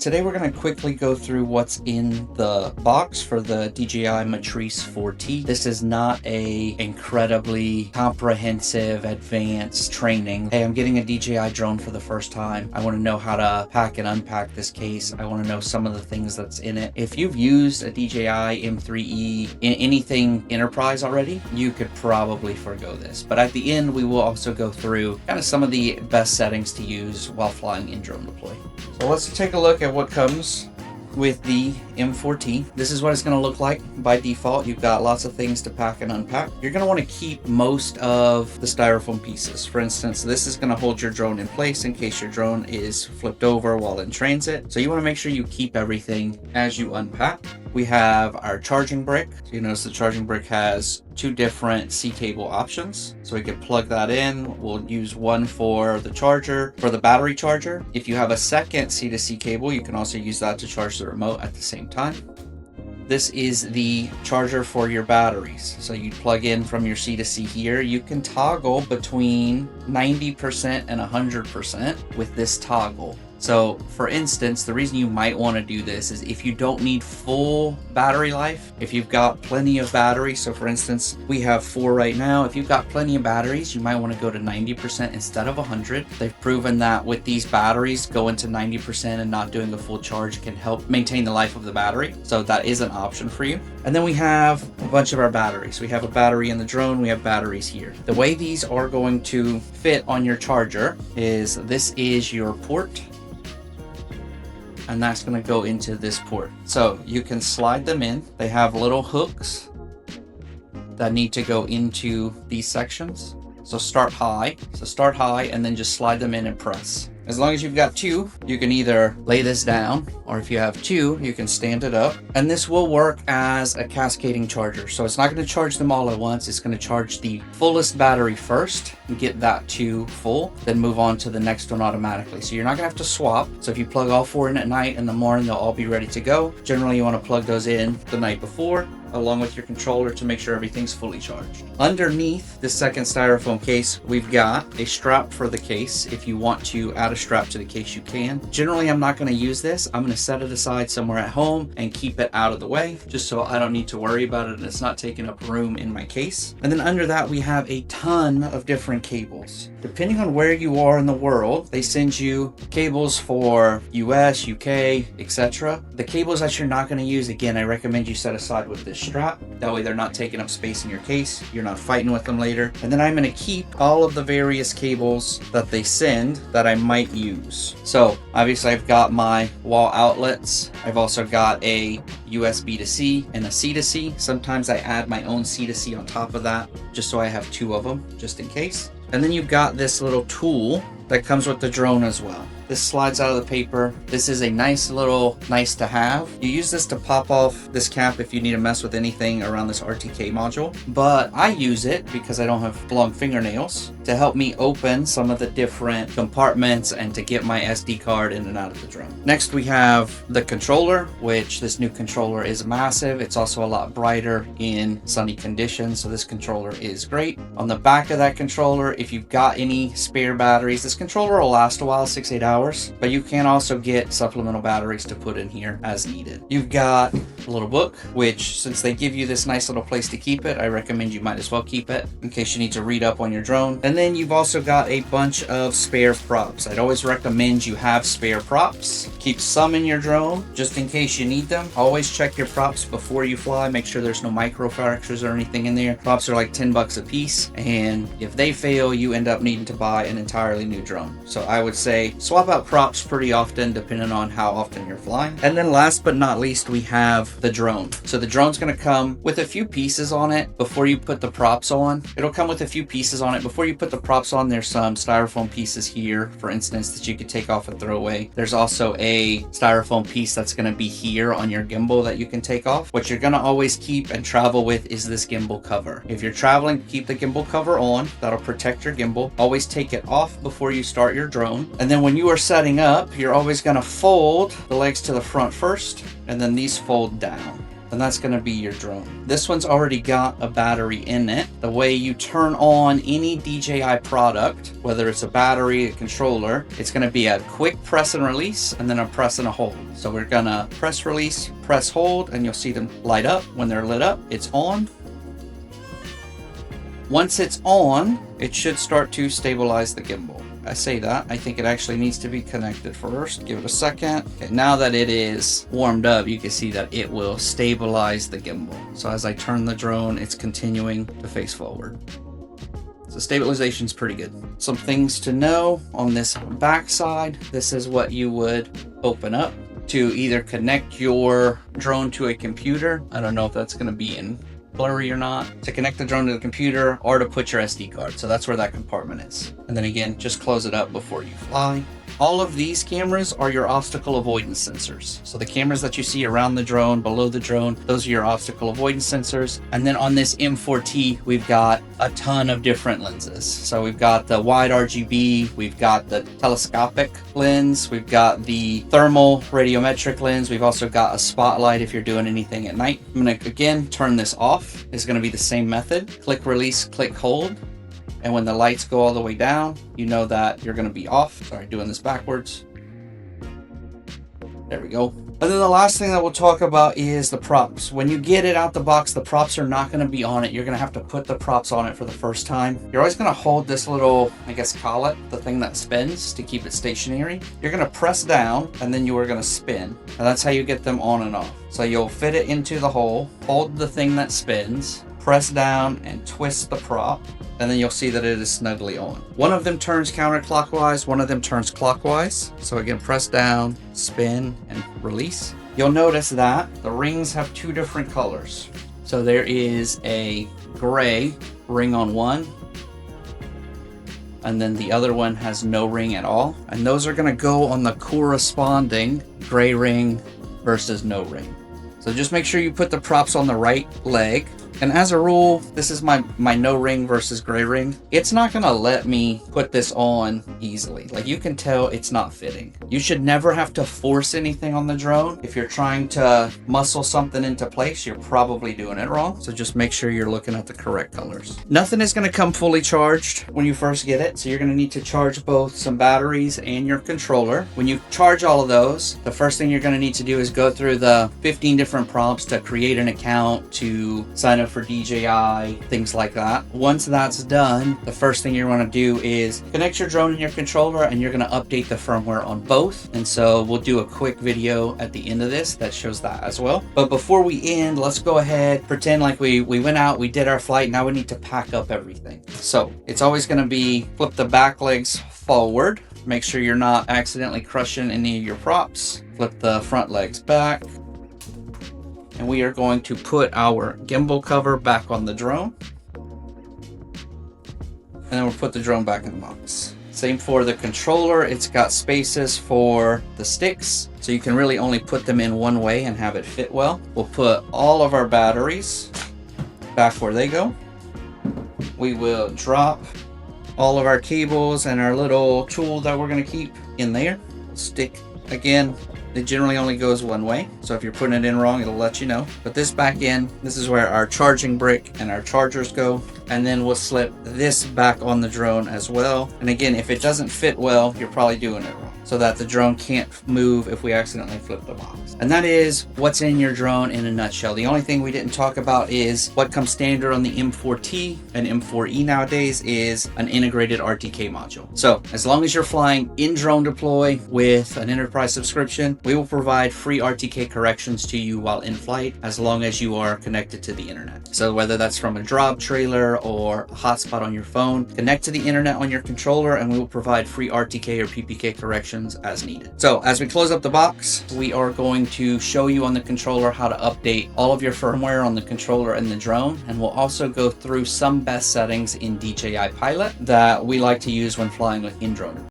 Today we're going to quickly go through what's in the box for the DJI Matrice 4T. This is not a incredibly comprehensive, advanced training. Hey, I'm getting a DJI drone for the first time. I want to know how to pack and unpack this case. I want to know some of the things that's in it. If you've used a DJI M3E in anything enterprise already, you could probably forgo this. But at the end, we will also go through kind of some of the best settings to use while flying in DroneDeploy. So let's take a look at what comes with the M4T. This is what it's going to look like by default. You've got lots of things to pack and unpack. You're going to want to keep most of the styrofoam pieces. For instance, this is going to hold your drone in place in case your drone is flipped over while in transit. So you want to make sure you keep everything as you unpack. We have our charging brick. So you notice the charging brick has two different C cable options. So we can plug that in. We'll use one for the charger, for the battery charger. If you have a second C2C cable, you can also use that to charge the remote at the same time. This is the charger for your batteries. So you plug in from your C2C here. You can toggle between 90% and 100% with this toggle. So for instance, the reason you might want to do this is if you don't need full battery life, if you've got plenty of battery. So for instance, we have 4 right now. If you've got plenty of batteries, you might want to go to 90% instead of 100. They've proven that with these batteries, going to 90% and not doing a full charge can help maintain the life of the battery. So that is an option for you. And then we have a bunch of our batteries. We have a battery in the drone. We have batteries here. The way these are going to fit on your charger is this is your port, and that's going to go into this port. So you can slide them in. They have little hooks that need to go into these sections. So start high and then just slide them in and press. As long as you've got 2, you can either lay this down, or if you have 2, you can stand it up. And this will work as a cascading charger. So it's not going to charge them all at once. It's going to charge the fullest battery first and get that to full, then move on to the next one automatically. So you're not going to have to swap. So if you plug all 4 in at night, in the morning, they'll all be ready to go. Generally, you want to plug those in the night before, along with your controller, to make sure everything's fully charged. Underneath the second styrofoam case, we've got a strap for the case. If you want to add a strap to the case, you can. Generally, I'm not going to use this. I'm going to set it aside somewhere at home and keep it out of the way, just so I don't need to worry about it and it's not taking up room in my case. And then under that, we have a ton of different cables. Depending on where you are in the world, they send you cables for US, UK, etc. The cables that you're not going to use, again, I recommend you set aside with this strap. That way they're not taking up space in your case. You're not fighting with them later. And then I'm going to keep all of the various cables that they send that I might use. So obviously I've got my wall outlets. I've also got a USB to C and a C to C. Sometimes I add my own C to C on top of that, just so I have 2 of them, just in case. And then you've got this little tool that comes with the drone as well. This slides out of the paper. This is a nice to have. You use this to pop off this cap if you need to mess with anything around this RTK module. But I use it because I don't have long fingernails to help me open some of the different compartments and to get my SD card in and out of the drone. Next, we have the controller, which this new controller is massive. It's also a lot brighter in sunny conditions, so this controller is great. On the back of that controller, if you've got any spare batteries, this controller will last a while, 6-8 hours, but you can also get supplemental batteries to put in here as needed. You've got a little book, which since they give you this nice little place to keep it, I recommend you might as well keep it in case you need to read up on your drone. And then you've also got a bunch of spare props. I'd always recommend you have spare props. Keep some in your drone just in case you need them. Always check your props before you fly. Make sure there's no micro fractures or anything in there. Props are like 10 bucks a piece, and if they fail, you end up needing to buy an entirely new drone. So I would say swap out props pretty often depending on how often you're flying. And then last but not least, we have the drone. So the drone's going to come with a few pieces on it before you put the props on. It'll come with a few pieces on it before you put the props on. There's some styrofoam pieces here, for instance, that you could take off and throw away. There's also a styrofoam piece that's going to be here on your gimbal that you can take off. What you're going to always keep and travel with is this gimbal cover. If you're traveling, keep the gimbal cover on. That'll protect your gimbal. Always take it off before you start your drone. And then when you are setting up, you're always going to fold the legs to the front first, and then these fold down. and that's going to be your drone. This one's already got a battery in it. The way you turn on any DJI product, whether it's a battery, a controller, it's going to be a quick press and release and then a press and a hold. So we're going to press release, press hold, and you'll see them light up. When they're lit up, it's on. Once it's on, it should start to stabilize the gimbal. I say that, I think it actually needs to be connected first. Give it a second. Okay, now that it is warmed up, you can see that it will stabilize the gimbal. So as I turn the drone, it's continuing to face forward. So stabilization is pretty good. Some things to know on this back side. This is what you would open up to either connect your drone to a computer. I don't know if that's going to be in blurry or not, to connect the drone to the computer or to put your SD card. So that's where that compartment is. And then again, just close it up before you fly. All of these cameras are your obstacle avoidance sensors. So the cameras that you see around the drone, below the drone, those are your obstacle avoidance sensors. And then on this M4T, we've got a ton of different lenses. So we've got the wide RGB, we've got the telescopic lens, we've got the thermal radiometric lens, we've also got a spotlight if you're doing anything at night. I'm gonna again turn this off. It's gonna be the same method. Click release, click hold. And when the lights go all the way down, you know that you're going to be off. Sorry, doing this backwards. There we go. And then the last thing that we'll talk about is the props. When you get it out the box, the props are not going to be on it. You're going to have to put the props on it for the first time. You're always going to hold this little, I guess, collet, the thing that spins to keep it stationary. You're going to press down and then you are going to spin. And that's how you get them on and off. So you'll fit it into the hole, hold the thing that spins, press down and twist the prop, and then you'll see that it is snugly on. One of them turns counterclockwise, one of them turns clockwise. So again, press down, spin, and release. You'll notice that the rings have two different colors. So there is a gray ring on one, and then the other one has no ring at all. And those are gonna go on the corresponding gray ring versus no ring. So just make sure you put the props on the right leg. And as a rule, this is my no ring versus gray ring. It's not gonna let me put this on easily. Like you can tell it's not fitting. You should never have to force anything on the drone. If you're trying to muscle something into place, you're probably doing it wrong. So just make sure you're looking at the correct colors. Nothing is gonna come fully charged when you first get it. So you're gonna need to charge both some batteries and your controller. When you charge all of those, the first thing you're gonna need to do is go through the 15 different prompts to create an account, to sign up for DJI, things like that. Once that's done, the first thing you want to do is connect your drone and your controller, and you're going to update the firmware on both. And so we'll do a quick video at the end of this that shows that as well. But before we end, let's go ahead, pretend like we went out, we did our flight. Now we need to pack up everything. So it's always going to be flip the back legs forward. Make sure you're not accidentally crushing any of your props. Flip the front legs back. And we are going to put our gimbal cover back on the drone. And then we'll put the drone back in the box. Same for the controller. It's got spaces for the sticks, so you can really only put them in one way and have it fit well. We'll put all of our batteries back where they go. We will drop all of our cables and our little tool that we're going to keep in there. Stick again. It generally only goes one way, so if you're putting it in wrong, it'll let you know. But this back end, this is where our charging brick and our chargers go. And then we'll slip this back on the drone as well. And again, if it doesn't fit well, you're probably doing it wrong, so that the drone can't move if we accidentally flip the box. And that is what's in your drone in a nutshell. The only thing we didn't talk about is what comes standard on the M4T and M4E nowadays is an integrated RTK module. So as long as you're flying in DroneDeploy with an enterprise subscription, we will provide free RTK corrections to you while in flight, as long as you are connected to the internet. So whether that's from a drop trailer or a hotspot on your phone, connect to the internet on your controller and we will provide free RTK or PPK corrections as needed. So as we close up the box, we are going to show you on the controller how to update all of your firmware on the controller and the drone, and we'll also go through some best settings in DJI Pilot that we like to use when flying with in-drone.